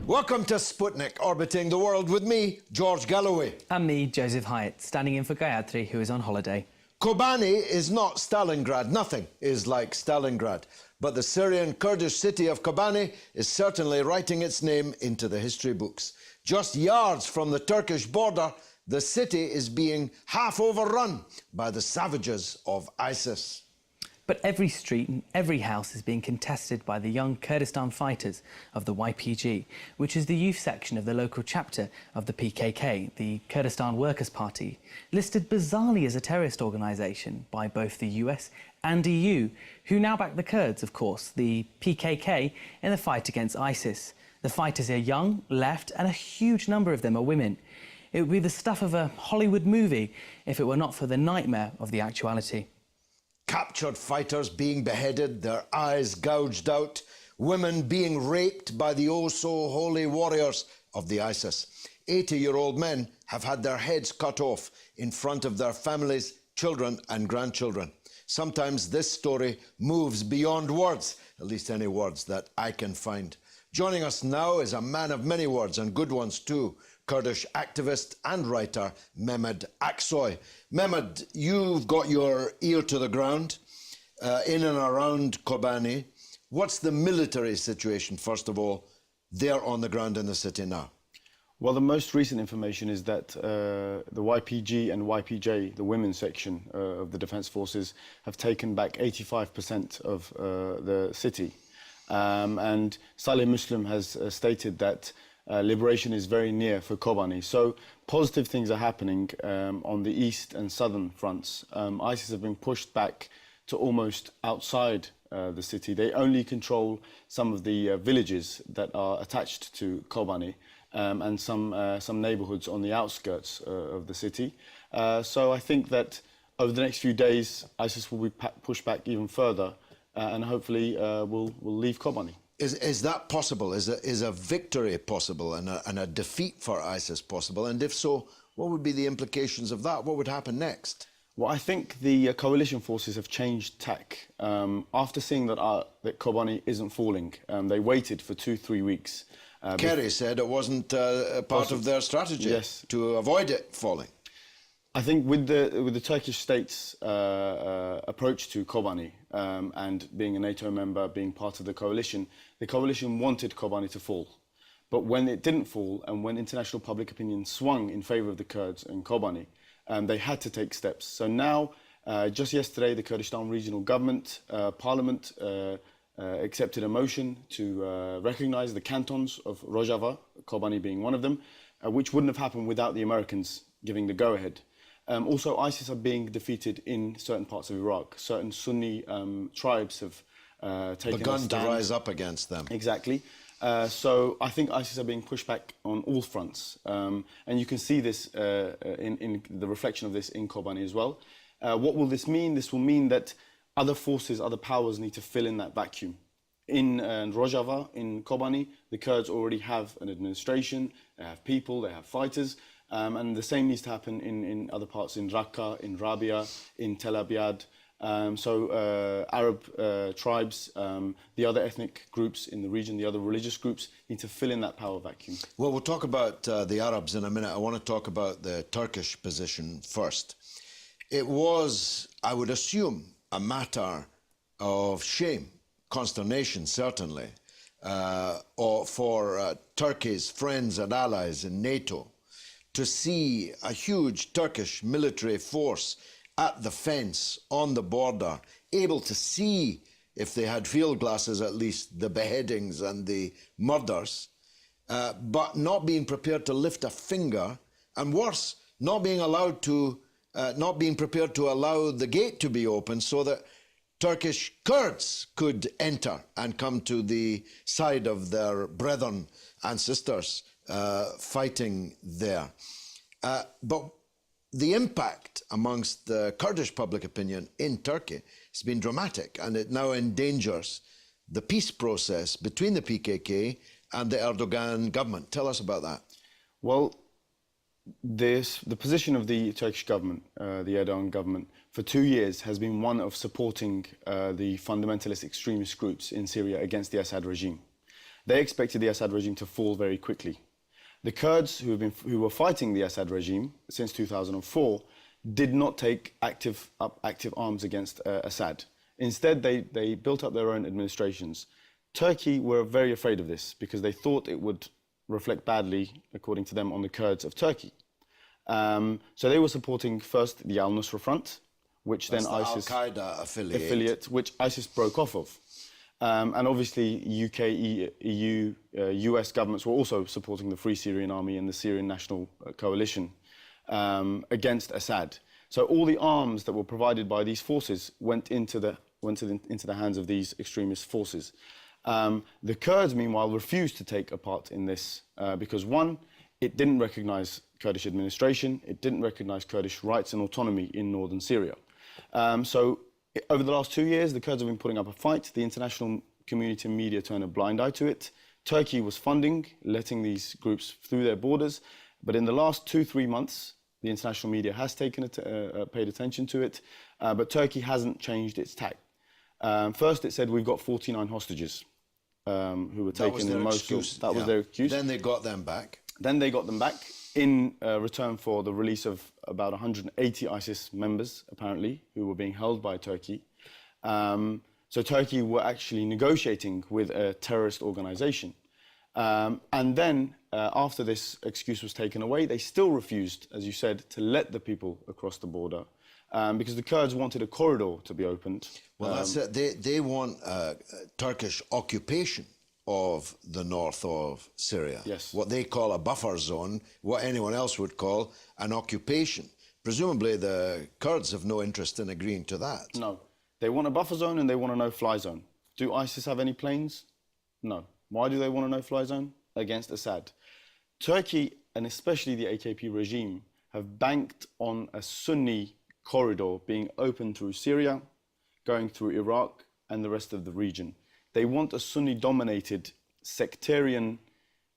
Welcome to Sputnik, orbiting the world with me, George Galloway. And me, Joseph Hyatt, standing in for Gayatri, who is on holiday. Kobani is not Stalingrad. Nothing is like Stalingrad. But the Syrian Kurdish city of Kobani is certainly writing its name into the history books. Just yards from the Turkish border, the city is being half overrun by the savages of ISIS. But every street and every house is being contested by the young Kurdistan fighters of the YPG, which is the youth section of the local chapter of the PKK, the Kurdistan Workers' Party, listed bizarrely as a terrorist organisation by both the US and EU, who now back the Kurds, of course, the PKK, in the fight against ISIS. The fighters are young, left, and a huge number of them are women. It would be the stuff of a Hollywood movie if it were not for the nightmare of the actuality. Captured fighters being beheaded, their eyes gouged out, women being raped by the oh-so-holy warriors of the ISIS. 80-year-old men have had their heads cut off in front of their families, children and grandchildren. Sometimes this story moves beyond words, at least any words that I can find. Joining us now is a man of many words, and good ones too, Kurdish activist and writer Mehmed Aksoy. Mehmed, you've got your ear to the ground in and around Kobani. What's the military situation, first of all, there on the ground in the city now? Well, the most recent information is that the YPG and YPJ, the women's section of the Defence Forces, have taken back 85% of the city. And Saleh Muslim has stated that liberation is very near for Kobani. So positive things are happening on the east and southern fronts. ISIS have been pushed back to almost outside the city. They only control some of the villages that are attached to Kobani and some neighbourhoods on the outskirts of the city. So I think that over the next few days, ISIS will be pushed back even further and hopefully will leave Kobani. Is that possible? Is a victory possible and a defeat for ISIS possible? And if so, what would be the implications of that? What would happen next? Well, I think the coalition forces have changed tack. After seeing that Kobani isn't falling, they waited for 2-3 weeks. Kerry said it wasn't part of their strategy to avoid it falling. I think with the Turkish state's approach to Kobani and being a NATO member, being part of the coalition wanted Kobani to fall. But when it didn't fall and when international public opinion swung in favour of the Kurds in Kobani, they had to take steps. So now, just yesterday, the Kurdistan Regional Government, Parliament, accepted a motion to recognise the cantons of Rojava, Kobani being one of them, which wouldn't have happened without the Americans giving the go-ahead. Also, ISIS are being defeated in certain parts of Iraq. Certain Sunni tribes have begun to rise up against them. Exactly. So I think ISIS are being pushed back on all fronts. And you can see this in the reflection of this in Kobani as well. What will this mean? This will mean that other forces, other powers need to fill in that vacuum. In Rojava, in Kobani, the Kurds already have an administration, they have people, they have fighters. And the same needs to happen in other parts, in Raqqa, in Rabia, in Tel Abyad. So Arab tribes, the other ethnic groups in the region, the other religious groups need to fill in that power vacuum. Well, we'll talk about the Arabs in a minute. I want to talk about the Turkish position first. It was, I would assume, a matter of shame, consternation certainly, for Turkey's friends and allies in NATO to see a huge Turkish military force at the fence on the border, able to see, if they had field glasses at least, the beheadings and the murders, but not being prepared to lift a finger, and worse, not being prepared to allow the gate to be open so that Turkish Kurds could enter and come to the side of their brethren and sisters fighting there. But the impact amongst the Kurdish public opinion in Turkey has been dramatic, and it now endangers the peace process between the PKK and the Erdogan government. Tell us about that. Well, the position of the Turkish government, the Erdogan government, for 2 years has been one of supporting the fundamentalist extremist groups in Syria against the Assad regime. They expected the Assad regime to fall very quickly. The Kurds who were fighting the Assad regime since 2004 did not take active arms against Assad. Instead, they built up their own administrations. Turkey were very afraid of this because they thought it would reflect badly, according to them, on the Kurds of Turkey. So they were supporting first the Al-Nusra Front, which That's then the ISIS Al-Qaeda affiliate, which ISIS broke off of. And obviously UK, EU, US governments were also supporting the Free Syrian Army and the Syrian National Coalition against Assad. So all the arms that were provided by these forces went into the hands of these extremist forces. The Kurds, meanwhile, refused to take a part in this because, one, it didn't recognize Kurdish administration, it didn't recognize Kurdish rights and autonomy in northern Syria. So over the last 2 years, the Kurds have been putting up a fight. The international community and media turned a blind eye to it. Turkey was funding, letting these groups through their borders. But in the last 2-3 months, the international media has paid attention to it, but Turkey hasn't changed its tack. First, it said we've got 49 hostages who were taken in Mosul. That was their excuse. Then they got them back. Then they got them back in return for the release of about 180 ISIS members, apparently, who were being held by Turkey. So Turkey were actually negotiating with a terrorist organization. And then, after this excuse was taken away, they still refused, as you said, to let the people across the border because the Kurds wanted a corridor to be opened. Well, that's it. They want Turkish occupation of the north of Syria. Yes. What they call a buffer zone, what anyone else would call an occupation. Presumably the Kurds have no interest in agreeing to that. No. They want a buffer zone and they want a no-fly zone. Do ISIS have any planes? No. Why do they want a no-fly zone? Against Assad. Turkey, and especially the AKP regime, have banked on a Sunni corridor being opened through Syria, going through Iraq and the rest of the region. They want a Sunni-dominated sectarian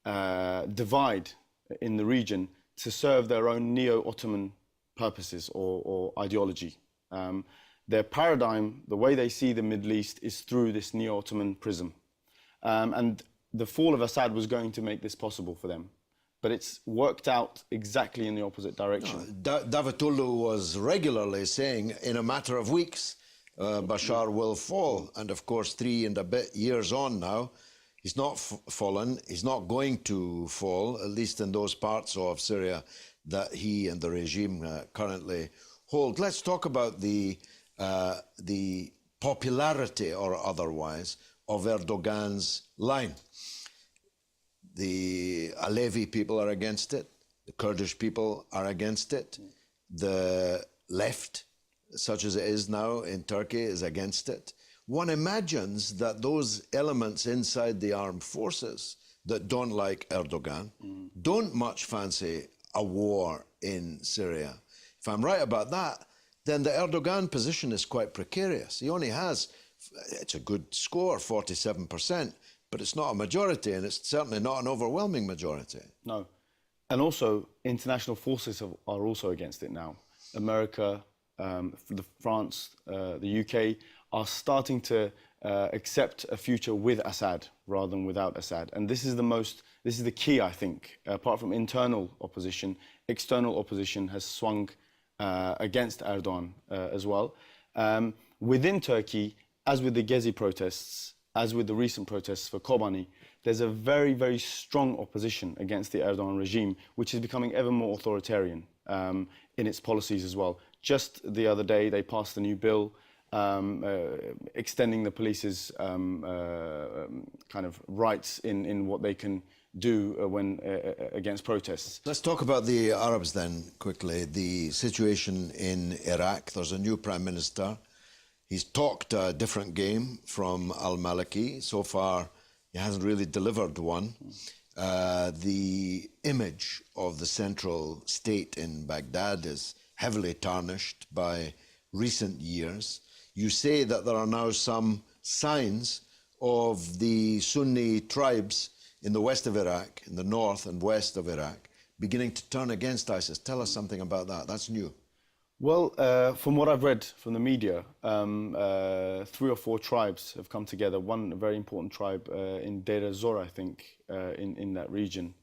divide in the region to serve their own neo-Ottoman purposes or ideology. Their paradigm, the way they see the Middle East, is through this neo-Ottoman prism. And the fall of Assad was going to make this possible for them. But it's worked out exactly in the opposite direction. Davutoglu was regularly saying, in a matter of weeks, Bashar will fall. And of course, 3 and a bit years on now, he's not fallen. He's not going to fall, at least in those parts of Syria that he and the regime currently hold. Let's talk about the popularity or otherwise of Erdogan's line. The Alevi people are against it. The Kurdish people are against it. The left, such as it is now in Turkey, is against it. One imagines that those elements inside the armed forces that don't like Erdogan don't much fancy a war in Syria. If I'm right about that, then the Erdogan position is quite precarious. He only has, it's a good score, 47%, but it's not a majority, and it's certainly not an overwhelming majority. No. And also, international forces are also against it now. America, France, the UK are starting to accept a future with Assad rather than without Assad. And this is the key, I think. Apart from internal opposition, external opposition has swung against Erdogan as well. Within Turkey, as with the Gezi protests, as with the recent protests for Kobani, there's a very, very strong opposition against the Erdogan regime, which is becoming ever more authoritarian in its policies as well. Just the other day, they passed a new bill extending the police's kind of rights in what they can do when against protests. Let's talk about the Arabs then, quickly. The situation in Iraq. There's a new prime minister. He's talked a different game from al-Maliki. So far, he hasn't really delivered one. The image of the central state in Baghdad is heavily tarnished by recent years. You say that there are now some signs of the Sunni tribes in the west of Iraq, in the north and west of Iraq, beginning to turn against ISIS. Tell us something about that. That's new. Well, from what I've read from the media, 3 or 4 tribes have come together. One very important tribe in Deir ez-Zor, I think, in that region,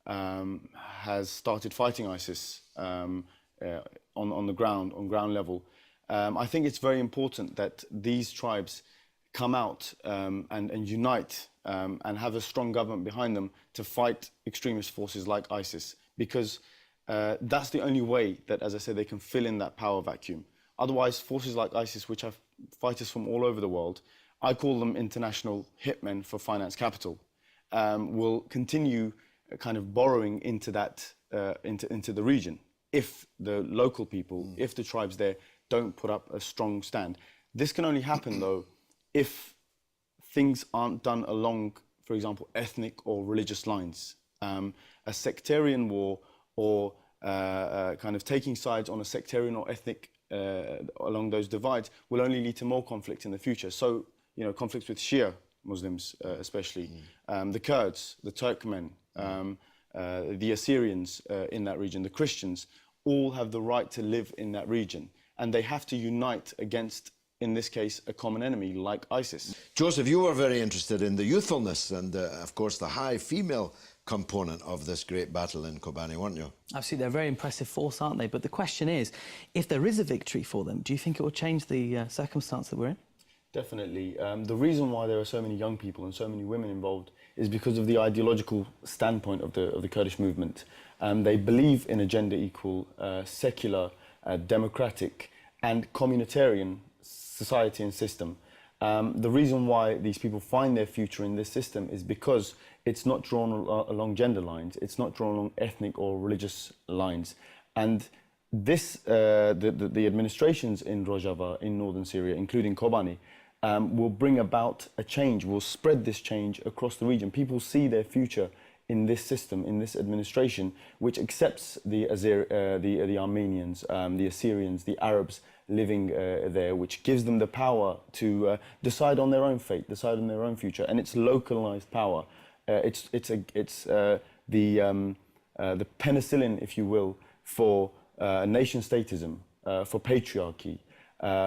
has started fighting ISIS on the ground, on ground level. I think it's very important that these tribes come out and unite and have a strong government behind them to fight extremist forces like ISIS, because that's the only way that, as I said, they can fill in that power vacuum. Otherwise, forces like ISIS, which have fighters from all over the world, I call them international hitmen for finance capital, will continue kind of borrowing into that, into the region if the local people, if the tribes there don't put up a strong stand. This can only happen, though, if things aren't done along, for example, ethnic or religious lines. A sectarian war or kind of taking sides on a sectarian or ethnic along those divides will only lead to more conflict in the future. So, you know, conflicts with Shia Muslims especially, the Kurds, the Turkmen, the Assyrians in that region, the Christians, all have the right to live in that region. And they have to unite against, in this case, a common enemy like ISIS. Joseph, you were very interested in the youthfulness and, of course, the high female component of this great battle in Kobani, weren't you? Absolutely, they're a very impressive force, aren't they? But the question is, if there is a victory for them, do you think it will change the circumstance that we're in? Definitely. The reason why there are so many young people and so many women involved is because of the ideological standpoint of the Kurdish movement. They believe in a gender equal, secular, democratic and communitarian society and system. The reason why these people find their future in this system is because it's not drawn along gender lines, it's not drawn along ethnic or religious lines. And this, the administrations in Rojava, in northern Syria, including Kobani, will bring about a change, will spread this change across the region. People see their future in this system, in this administration, which accepts the Armenians, the Assyrians, the Arabs living there, which gives them the power to decide on their own fate, decide on their own future, and it's localized power. It's the penicillin, if you will, for nation-statism, for patriarchy,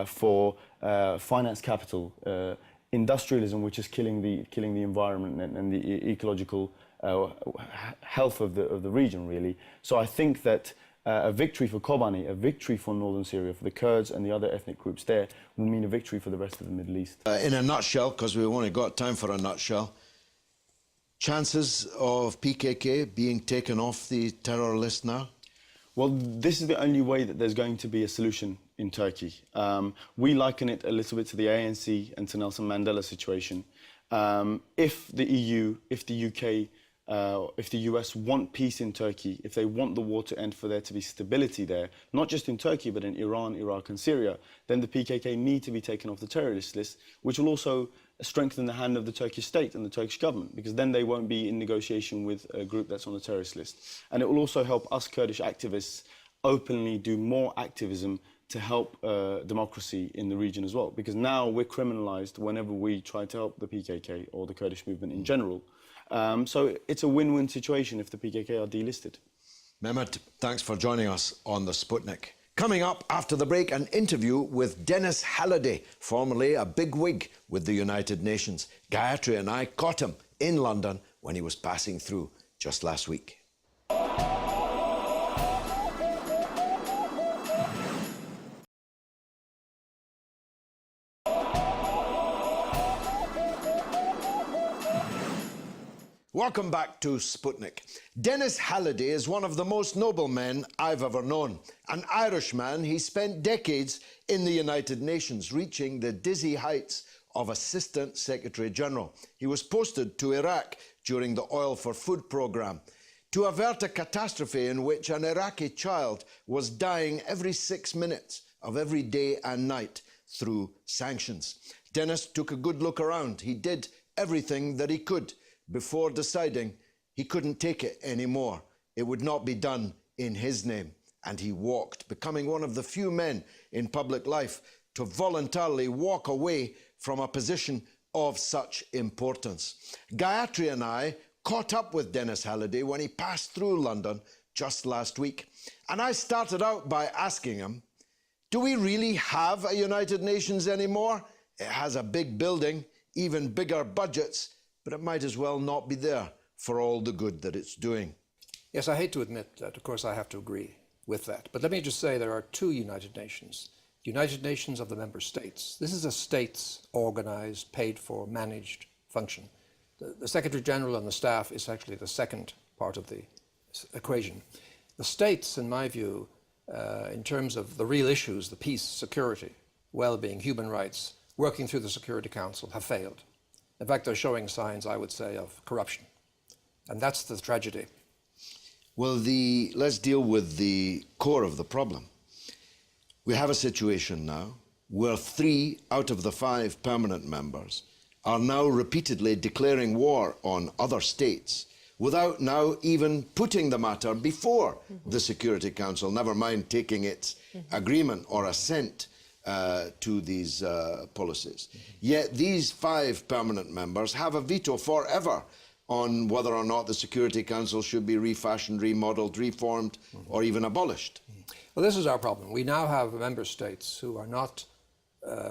for finance capital, industrialism, which is killing the environment and the ecological health of the region, really. So I think that a victory for Kobani, a victory for northern Syria, for the Kurds and the other ethnic groups there, will mean a victory for the rest of the Middle East. In a nutshell, because we've only got time for a nutshell, chances of PKK being taken off the terror list now? Well, this is the only way that there's going to be a solution in Turkey. We liken it a little bit to the ANC and to Nelson Mandela situation. If the EU, if the UK, if the US want peace in Turkey, if they want the war to end, for there to be stability there, not just in Turkey, but in Iran, Iraq and Syria, then the PKK need to be taken off the terrorist list, which will also strengthen the hand of the Turkish state and the Turkish government, because then they won't be in negotiation with a group that's on the terrorist list. And it will also help us Kurdish activists openly do more activism to help democracy in the region as well, because now we're criminalized whenever we try to help the PKK or the Kurdish movement in general. So it's a win-win situation if the PKK are delisted. Mehmet, thanks for joining us on the Sputnik. Coming up after the break, an interview with Dennis Halliday, formerly a bigwig with the United Nations. Gayatri and I caught him in London when he was passing through just last week. Welcome back to Sputnik. Dennis Halliday is one of the most noble men I've ever known. An Irishman, he spent decades in the United Nations, reaching the dizzy heights of Assistant Secretary General. He was posted to Iraq during the Oil for Food programme to avert a catastrophe in which an Iraqi child was dying every 6 minutes of every day and night through sanctions. Dennis took a good look around. He did everything that he could before deciding he couldn't take it anymore. It would not be done in his name. And he walked, becoming one of the few men in public life to voluntarily walk away from a position of such importance. Gayatri and I caught up with Dennis Halliday when he passed through London just last week. And I started out by asking him, do we really have a United Nations anymore? It has a big building, even bigger budgets, but it might as well not be there for all the good that it's doing. Yes, I hate to admit that, of course, I have to agree with that. But let me just say there are two United Nations. The United Nations of the member states. This is a states-organized, paid-for, managed function. The Secretary General and the staff is actually the second part of the equation. The states, in my view, in terms of the real issues, the peace, security, well-being, human rights, working through the Security Council, have failed. In fact, they're showing signs, I would say, of corruption. And that's the tragedy. Well, let's deal with the core of the problem. We have a situation now where 3 out of the 5 permanent members are now repeatedly declaring war on other states without now even putting the matter before the Security Council, never mind taking its agreement or assent to these policies. Yet these 5 permanent members have a veto forever on whether or not the Security Council should be refashioned, remodeled, reformed, or even abolished. Well, this is our problem. We now have member states who are not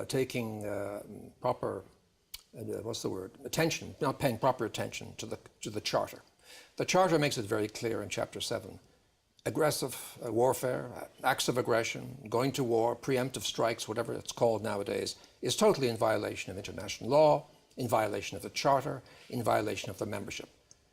taking proper, attention, not paying proper attention to the Charter. The Charter makes it very clear in Chapter 7. Aggressive warfare, acts of aggression, going to war, preemptive strikes, whatever it's called nowadays, is totally in violation of international law, in violation of the Charter, in violation of the membership.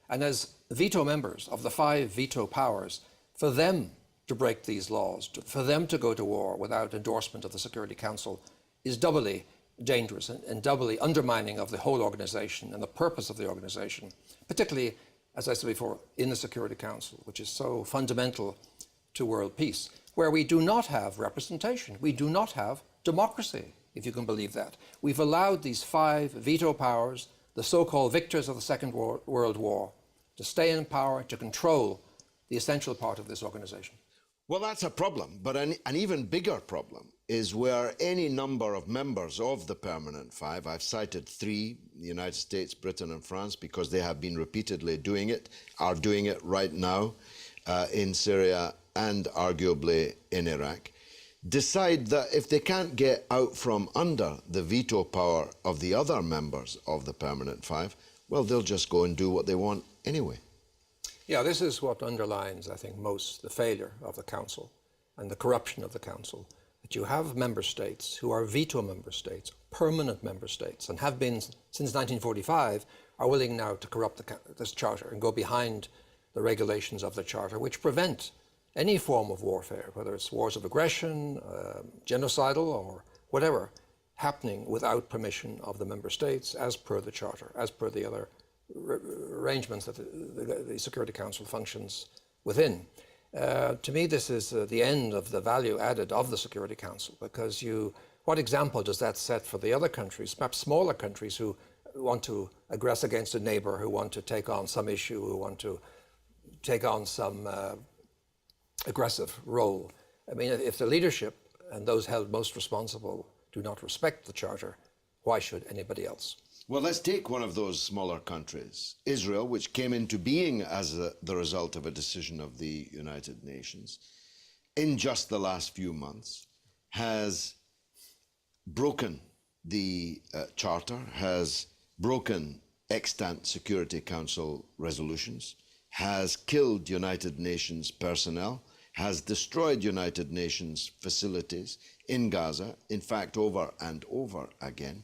And as veto members of the 5 veto powers, for them to break these laws, for them to go to war without endorsement of the Security Council is doubly dangerous and doubly undermining of the whole organization and the purpose of the organization, particularly, as I said before, in the Security Council, which is so fundamental to world peace, where we do not have representation. We do not have democracy, if you can believe that. We've allowed these 5 veto powers, the so-called victors of the Second World War, to stay in power, to control the essential part of this organization. Well, that's a problem, but an even bigger problem is where any number of members of the permanent 5, I've cited 3, the United States, Britain and France, because they have been repeatedly doing it, are doing it right now in Syria and arguably in Iraq, decide that if they can't get out from under the veto power of the other members of the permanent 5, well, they'll just go and do what they want anyway. Yeah, this is what underlines, I think, most the failure of the Council and the corruption of the Council, that you have member states who are veto member states, permanent member states, and have been since 1945, are willing now to corrupt this Charter and go behind the regulations of the Charter, which prevent any form of warfare, whether it's wars of aggression, genocidal, or whatever, happening without permission of the member states, as per the Charter, as per the other arrangements that the Security Council functions within. To me, this is the end of the value added of the Security Council, because what example does that set for the other countries, perhaps smaller countries who want to aggress against a neighbor, who want to take on some issue, who want to take on some aggressive role? I mean, if the leadership and those held most responsible do not respect the Charter, why should anybody else? Well, let's take one of those smaller countries, Israel, which came into being as the result of a decision of the United Nations, in just the last few months, has broken the Charter, has broken extant Security Council resolutions, has killed United Nations personnel, has destroyed United Nations facilities in Gaza, in fact, over and over again,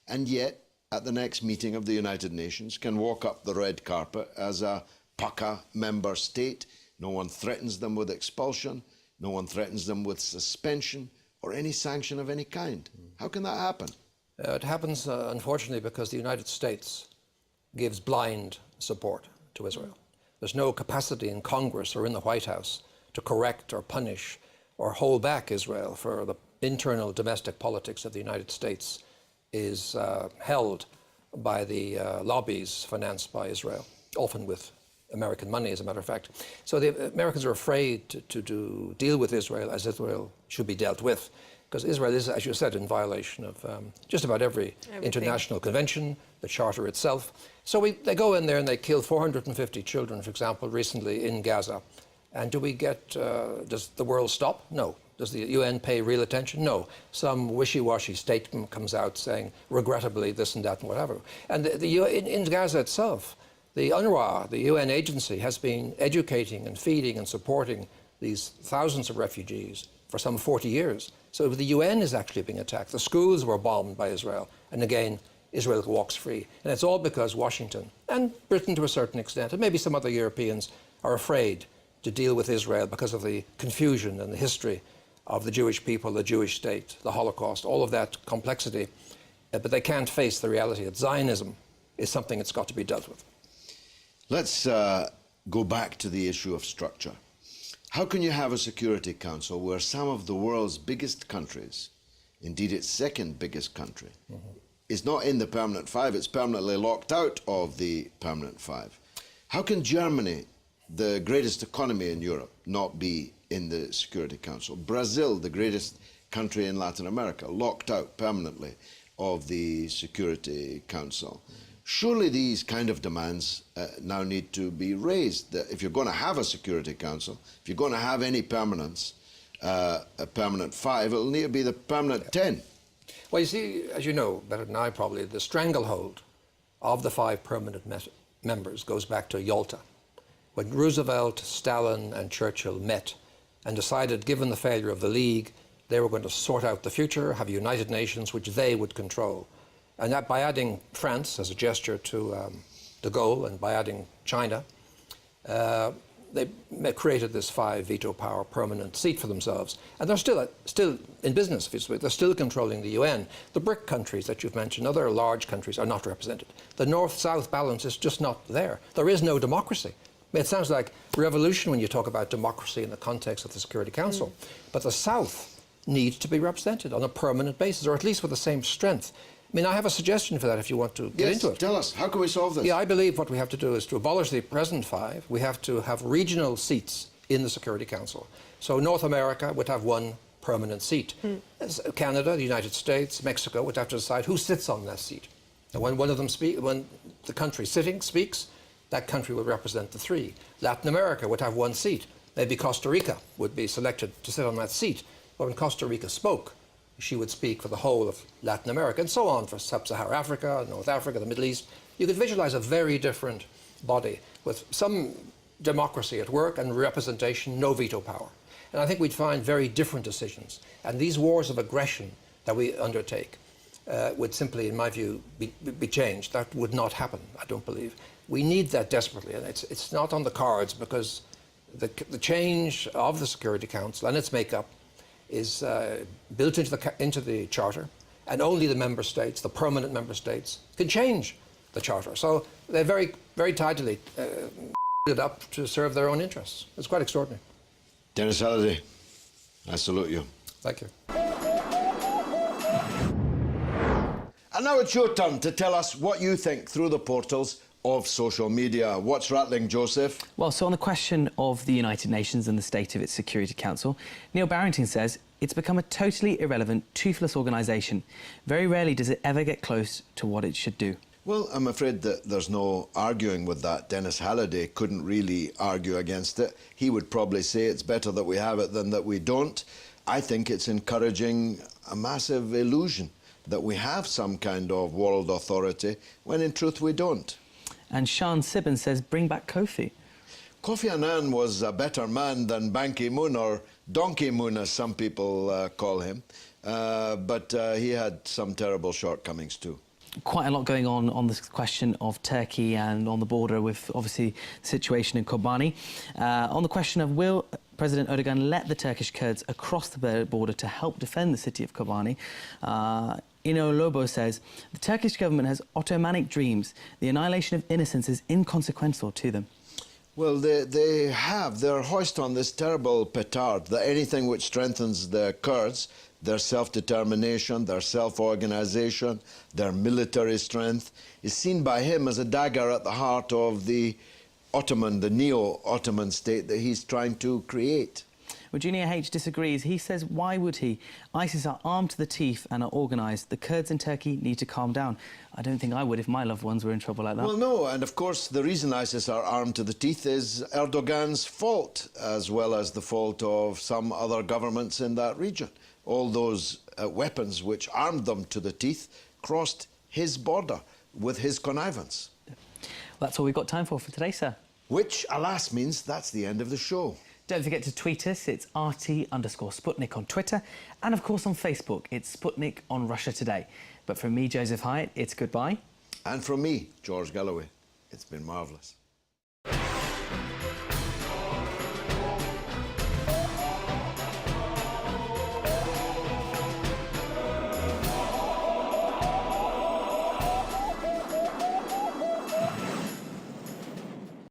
and yet, at the next meeting of the United Nations, can walk up the red carpet as a PACA member state. No one threatens them with expulsion. No one threatens them with suspension or any sanction of any kind. How can that happen? It happens, unfortunately, because the United States gives blind support to Israel. There's no capacity in Congress or in the White House to correct or punish or hold back Israel for the internal domestic politics of the United States is held by the lobbies financed by Israel, often with American money, as a matter of fact. So the Americans are afraid to deal with Israel as Israel should be dealt with, because Israel is, as you said, in violation of just about every international convention, the Charter itself. So they go in there and they kill 450 children, for example, recently in Gaza. And do we get, does the world stop? No. Does the UN pay real attention? No. Some wishy-washy statement comes out saying, regrettably, this and that and whatever. And in Gaza itself, the UNRWA, the UN agency, has been educating and feeding and supporting these thousands of refugees for some 40 years. So the UN is actually being attacked. The schools were bombed by Israel. And again, Israel walks free. And it's all because Washington, and Britain to a certain extent, and maybe some other Europeans, are afraid to deal with Israel because of the confusion and the history of the Jewish people, the Jewish state, the Holocaust, all of that complexity. But they can't face the reality that Zionism is something that's got to be dealt with. Let's go back to the issue of structure. How can you have a Security Council where some of the world's biggest countries, indeed its second biggest country, is not in the Permanent Five, it's permanently locked out of the Permanent Five? How can Germany, the greatest economy in Europe, not be in the Security Council? Brazil, the greatest country in Latin America, locked out permanently of the Security Council. Surely these kind of demands now need to be raised. That if you're going to have a Security Council, if you're going to have any permanence, a Permanent Five, it'll need to be the Permanent 10. Well, you see, as you know better than I probably, the stranglehold of the 5 permanent members goes back to Yalta, when Roosevelt, Stalin and Churchill met and decided, given the failure of the League, they were going to sort out the future, have a United Nations which they would control. And that by adding France as a gesture to de Gaulle, and by adding China, they created this 5 veto power permanent seat for themselves. And they're still in business, obviously. They're still controlling the UN. The BRIC countries that you've mentioned, other large countries, are not represented. The North-South balance is just not there. There is no democracy. I mean, it sounds like revolution when you talk about democracy in the context of the Security Council. But the South needs to be represented on a permanent basis, or at least with the same strength. I mean, I have a suggestion for that if you want to get into it. Tell us, how can we solve this? Yeah, I believe what we have to do is to abolish the present 5. We have to have regional seats in the Security Council. So North America would have 1 permanent seat. Canada, the United States, Mexico would have to decide who sits on that seat. And when one of them when the country sitting speaks, that country will represent the 3. Latin America would have 1 seat. Maybe Costa Rica would be selected to sit on that seat. But when Costa Rica spoke, she would speak for the whole of Latin America, and so on for Sub-Saharan Africa, North Africa, the Middle East. You could visualize a very different body with some democracy at work and representation, no veto power. And I think we'd find very different decisions. And these wars of aggression that we undertake would simply, in my view, be changed. That would not happen, I don't believe. We need that desperately, and it's not on the cards, because the change of the Security Council and its makeup is built into the Charter, and only the member states, the permanent member states, can change the Charter. So they're very, very tightly it up to serve their own interests. It's quite extraordinary. Dennis Halliday, I salute you. Thank you. And now it's your turn to tell us what you think through the portals of social media. What's rattling, Joseph? Well, so on the question of the United Nations and the state of its Security Council, Neil Barrington says it's become a totally irrelevant, toothless organisation. Very rarely does it ever get close to what it should do. Well, I'm afraid that there's no arguing with that. Dennis Halliday couldn't really argue against it. He would probably say it's better that we have it than that we don't. I think it's encouraging a massive illusion that we have some kind of world authority, when in truth we don't. And Sean Sibben says, bring back Kofi. Kofi Annan was a better man than Ban Ki-moon, or Donkey Moon as some people call him, but he had some terrible shortcomings too. Quite a lot going on this question of Turkey and on the border with, obviously, the situation in Kobani. On the question of will President Erdogan let the Turkish Kurds across the border to help defend the city of Kobani, Ino Lobo says, the Turkish government has Ottomanic dreams. The annihilation of innocence is inconsequential to them. Well, they're hoist on this terrible petard that anything which strengthens the Kurds their self-determination, their self-organization, their military strength, is seen by him as a dagger at the heart of the Ottoman, the neo-Ottoman state that he's trying to create. Well, Junior H disagrees. He says, why would he? ISIS are armed to the teeth and are organised. The Kurds in Turkey need to calm down. I don't think I would if my loved ones were in trouble like that. Well, no, and of course the reason ISIS are armed to the teeth is Erdogan's fault, as well as the fault of some other governments in that region. All those weapons which armed them to the teeth crossed his border with his connivance. Well, that's all we've got time for today, sir. Which, alas, means that's the end of the show. Don't forget to tweet us. It's RT_Sputnik on Twitter. And, of course, on Facebook, it's Sputnik on Russia Today. But from me, Joseph Hyatt, it's goodbye. And from me, George Galloway, it's been marvellous.